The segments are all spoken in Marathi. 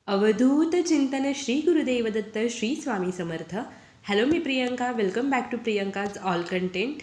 अवधूत चिंतन श्री गुरुदेव दत्त श्री स्वामी समर्थ. हॅलो, मी Priyanka. Welcome back to Priyanka's all content.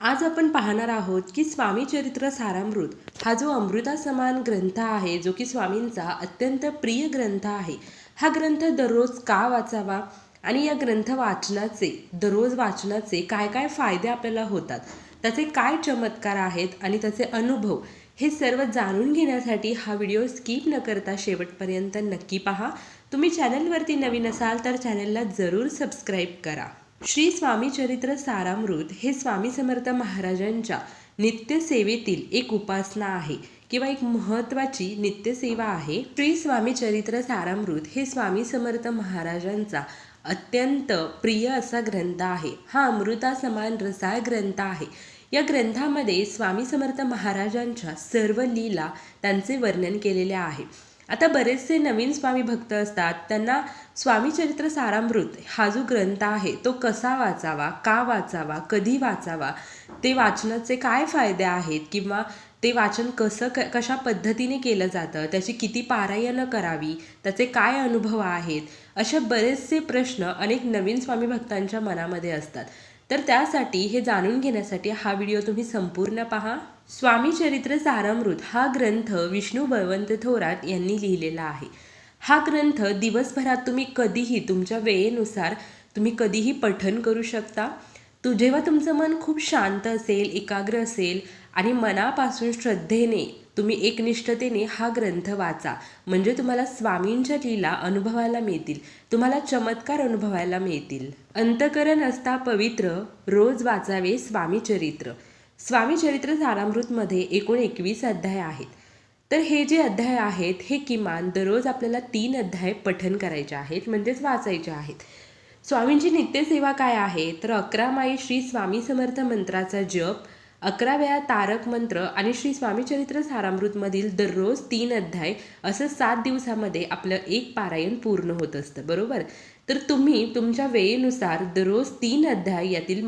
आज आपण पाहणार आहोत की स्वामी चरित्र सारामृत हा जो अमृता समान ग्रंथ आहे, जो की स्वामींचा अत्यंत प्रिय ग्रंथ आहे. हा ग्रंथ दररोज का वाचावा आणि या ग्रंथ वाचनाचे, दररोज वाचनाचे काय काय फायदे आपल्याला होतात, त्याचे काय चमत्कार आहेत आणि त्याचे अनुभव, हे सर्व जाणून घेण्यासाठी हा व्हिडिओ स्किप न करता शेवटपर्यंत नक्की पहा. तुम्ही चॅनलवरती नवीन असाल तर चॅनलला जरूर सबस्क्राईब करा. श्री स्वामी चरित्र सारामृत हे स्वामी समर्थ महाराजांच्या नित्यसेवेतील एक उपासना आहे किंवा एक महत्त्वाची नित्यसेवा आहे. श्री स्वामी चरित्र सारामृत हे स्वामी समर्थ महाराजांचा अत्यंत प्रिय असा ग्रंथ आहे. हा अमृता समान रसाळ ग्रंथ आहे. या ग्रंथामध्ये स्वामी समर्थ महाराजांच्या सर्व लीला, त्यांचे वर्णन केलेले आहे. आता बरेचसे नवीन स्वामी भक्त असतात, त्यांना स्वामी चरित्र सारामृत हा जो ग्रंथ आहे तो कसा वाचावा, का वाचावा, कधी वाचावा, ते वाचनाचे काय फायदे आहेत किंवा ते वाचन कशा पद्धतीने केलं जातं, त्याची किती पारायणं करावी, त्याचे काय अनुभव आहेत, अशा बरेचसे प्रश्न अनेक नवीन स्वामी भक्तांच्या मनामध्ये असतात. तर त्यासाठी हे जाणून घेण्यासाठी हा व्हिडिओ तुम्ही संपूर्ण पहा. स्वामी चरित्र सारामृत हा ग्रंथ विष्णू बळवंत थोरात यांनी लिहिलेला आहे. हा ग्रंथ दिवसभरात तुम्ही कधीही तुमच्या वेळेनुसार तुम्ही कधीही पठण करू शकता. जेव्हा तुमचं मन खूप शांत असेल, एकाग्र असेल आणि मनापासून श्रद्धेने तुम्ही एकनिष्ठतेने हा ग्रंथ वाचा, म्हणजे तुम्हाला स्वामींच्या लीला अनुभवायला मिळतील, तुम्हाला चमत्कार अनुभवायला मिळतील. अंतकरण असता पवित्र, रोज वाचावे स्वामी चरित्र. स्वामी चरित्र सारामृतमध्ये एकूण 21 अध्याय आहेत. तर हे जे अध्याय आहेत हे किमान दररोज आपल्याला 3 अध्याय पठण करायचे आहेत, म्हणजेच वाचायचे आहेत. स्वामींची नित्यसेवा काय आहे तर 11 माळी श्री स्वामी समर्थ मंत्राचा जप, 11 वेळा तारक मंत्र आणि श्री स्वामी चरित्र सारामृतमधील दररोज 3 अध्याय, असं 7 दिवसामध्ये आपलं एक पारायण पूर्ण होत असतं, बरोबर. तर तुम्ही तुमच्या वेळेनुसार दररोज 3 अध्याय यातील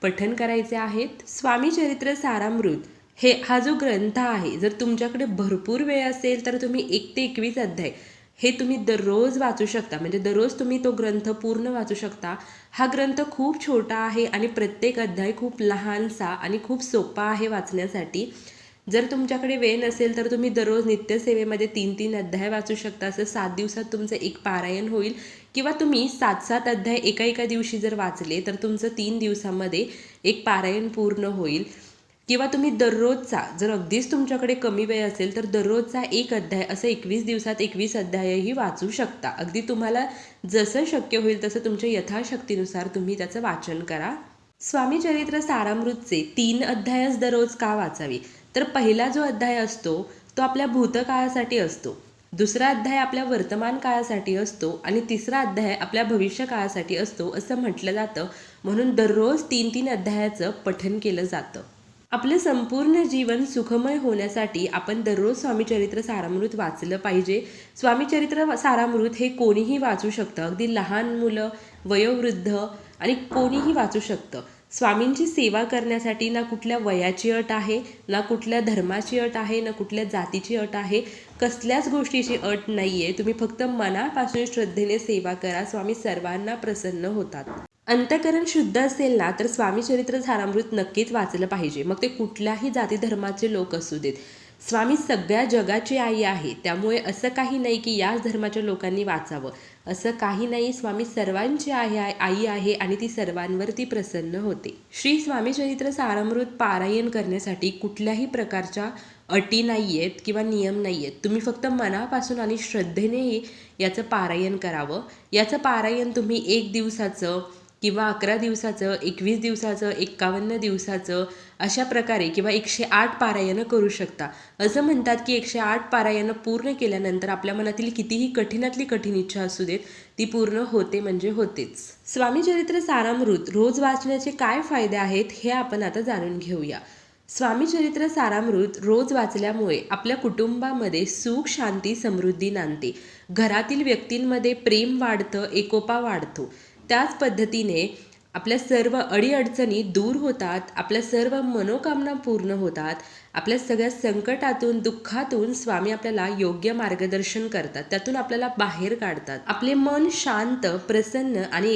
पठण करायचे आहेत. स्वामी चरित्र सारामृत हा जो ग्रंथ आहे, जर तुमच्याकडे भरपूर वेळ असेल तर तुम्ही 1 ते 21 अध्याय हे तुम्ही दररोज वाचू शकता, म्हणजे दररोज तुम्ही तो ग्रंथ पूर्ण वाचू शकता. हा ग्रंथ खूप छोटा आहे आणि प्रत्येक अध्याय खूप लहानसा आणि खूप सोपा आहे वाचण्यासाठी. जर तुमच्याकडे वेळ नसेल तर तुम्ही दररोज नित्यसेवेमध्ये 3-3 अध्याय वाचू शकता. असं 7 दिवसात तुमचं एक पारायण होईल. किंवा तुम्ही 7-7 अध्याय एका दिवशी जर वाचले तर तुमचं 3 दिवसामध्ये एक पारायण पूर्ण होईल. किंवा तुम्ही दररोजचा, जर अगदीच तुमच्याकडे कमी वेळ असेल तर दररोजचा 1 अध्याय, असं 21 दिवसात 21 अध्यायही वाचू शकता. अगदी तुम्हाला जसं शक्य होईल तसं तुमच्या यथाशक्तीनुसार तुम्ही त्याचं वाचन करा. स्वामी चरित्र सारामृतचे 3 अध्यायच दररोज का वाचावे तर पहिला जो अध्याय असतो तो आपल्या भूतकाळासाठी असतो, दुसरा अध्याय आपल्या वर्तमान काळासाठी असतो आणि तिसरा अध्याय आपल्या भविष्य काळासाठी असतो, असं म्हटलं जातं. म्हणून दररोज 3-3 अध्यायाचं पठण केलं जातं. आपलं संपूर्ण जीवन सुखमय होण्यासाठी आपण दररोज स्वामी चरित्र सारामृत वाचलं पाहिजे. स्वामी चरित्र सारामृत हे कोणीही वाचू शकतं, अगदी लहान मुलं, वयोवृद्ध आणि कोणीही वाचू शकतं. स्वामींची सेवा करण्यासाठी ना कुठल्या वयाची अट आहे, ना कुठल्या धर्माची अट आहे, ना कुठल्या जातीची अट आहे, कसल्याच गोष्टीची अट नाही आहे. तुम्ही फक्त मनापासून श्रद्धेने सेवा करा, स्वामी सर्वांना प्रसन्न होतात. अंतकरण शुद्ध असेल ना तर स्वामी चरित्र सारामृत नक्कीच वाचलं पाहिजे, मग ते कुठल्याही जाती धर्माचे लोक असू देत. स्वामी सगळ्या जगाची आई आहे, त्यामुळे असं काही नाही की याच धर्माच्या लोकांनी वाचावं, असं काही नाही. स्वामी सर्वांची आई आहे आणि ती सर्वांवरती प्रसन्न होते. श्री स्वामी चरित्र सारामृत पारायण करण्यासाठी कुठल्याही प्रकारच्या अटी नाही आहेत किंवा नियम नाही आहेत. तुम्ही फक्त मनापासून आणि श्रद्धेने याचं पारायण करावं. याचं पारायण तुम्ही 1 दिवसाचं किंवा 11 दिवसाचं, 21 दिवसाचं, 51 दिवसाचं, अशा प्रकारे किंवा 108 पारायणं करू शकता. असं म्हणतात की 108 पारायणं पूर्ण केल्यानंतर आपल्या मनातील कितीही कठीणातली कठीण इच्छा असू देत, ती पूर्ण होते म्हणजे होतेच. स्वामी चरित्र सारामृत रोज वाचण्याचे काय फायदे आहेत हे आपण आता जाणून घेऊया. स्वामी चरित्र सारामृत रोज वाचल्यामुळे आपल्या कुटुंबामध्ये सुख, शांती, समृद्धी नांदते. घरातील व्यक्तींमध्ये प्रेम वाढतं, एकोपा वाढतो. त्याच पद्धतीने आपल्या सर्व अडीअडचणी दूर होतात, आपल्या सर्व मनोकामना पूर्ण होतात. आपल्या सगळ्या संकटातून, दुःखातून स्वामी आपल्याला योग्य मार्गदर्शन करतात, त्यातून आपल्याला बाहेर काढतात. आपले मन शांत, प्रसन्न आणि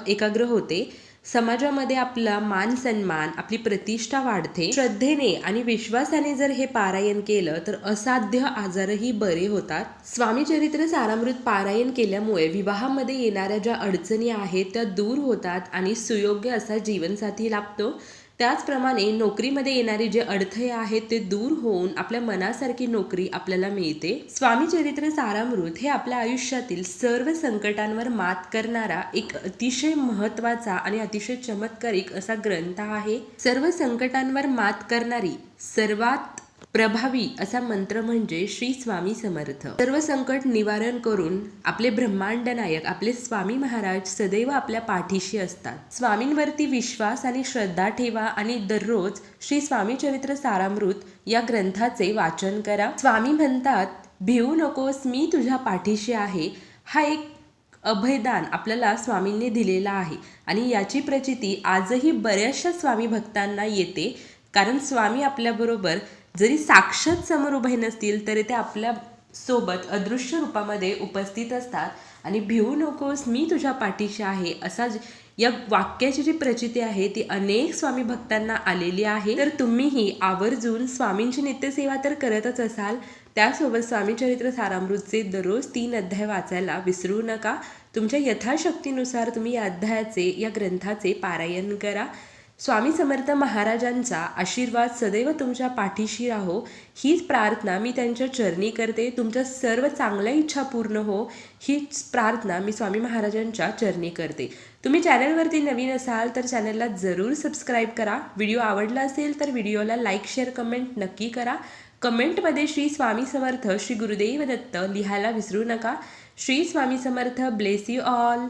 एकाग्र होते. समाजामध्ये आपला मान सन्मान, आपली प्रतिष्ठा वाढते. श्रद्धेने आणि विश्वासाने जर हे पारायण केलं तर असाध्य आजारही बरे होतात. स्वामी चरित्र सारामृत पारायण केल्यामुळे विवाहामध्ये येणाऱ्या ज्या अडचणी आहेत त्या दूर होतात आणि सुयोग्य असा जीवनसाथी लाभतो. त्याचप्रमाणे नोकरीमध्ये येणारे जे अडथळे आहेत ते दूर होऊन आपल्या मनासारखी नोकरी आपल्याला मिळते. स्वामी चरित्र सारामृत हे आपल्या आयुष्यातील सर्व संकटांवर मात करणारा एक अतिशय महत्त्वाचा आणि अतिशय चमत्कारिक असा ग्रंथ आहे. सर्व संकटांवर मात करणारी सर्वात प्रभावी असा मंत्र म्हणजे श्री स्वामी समर्थ. सर्व संकट निवारण करून आपले ब्रह्मांड नायक आपले स्वामी महाराज सदैव आपल्या पाठीशी असतात. स्वामींवरती विश्वास आणि श्रद्धा ठेवा आणि दररोज श्री स्वामी चरित्र सारामृत या ग्रंथाचे वाचन करा. स्वामी म्हणतात, भिवू नकोस, मी तुझ्या पाठीशी आहे. हा एक अभयदान आपल्याला स्वामींनी दिलेला आहे आणि याची प्रचिती आजही बऱ्याचशा स्वामी भक्तांना येते. कारण स्वामी आपल्याबरोबर जरी साक्षात समोर उभे नसतील तरी ते आपल्या सोबत अदृश्य रूपामध्ये उपस्थित असतात. आणि भिवू नकोस, मी तुझ्या पाठीशी आहे असा या वाक्याची जी प्रचिती आहे ती अनेक स्वामी भक्तांना आलेली आहे. तर तुम्हीही आवर्जून स्वामींची नित्यसेवा तर करतच असाल, त्यासोबत स्वामी चरित्र सारामृतचे दररोज 3 अध्याय वाचायला विसरू नका. तुमच्या यथाशक्तीनुसार तुम्ही या अध्यायाचे, या ग्रंथाचे पारायण करा. स्वामी समर्थ महाराजांचा आशीर्वाद सदैव तुमच्या पाठीशी राहो हीच प्रार्थना मी त्यांच्या चरणी करते. तुमच्या सर्व चांगल्या इच्छा पूर्ण हो हीच प्रार्थना मी स्वामी महाराजांच्या चरणी करते. तुम्ही चॅनलवरती नवीन असाल तर चॅनलला जरूर सबस्क्राईब करा. व्हिडिओ आवडला असेल तर व्हिडिओला लाईक, शेअर, कमेंट नक्की करा. कमेंटमध्ये श्री स्वामी समर्थ, श्री गुरुदेव दत्त लिहायला विसरू नका. Shri Swami Samarth. Bless you all.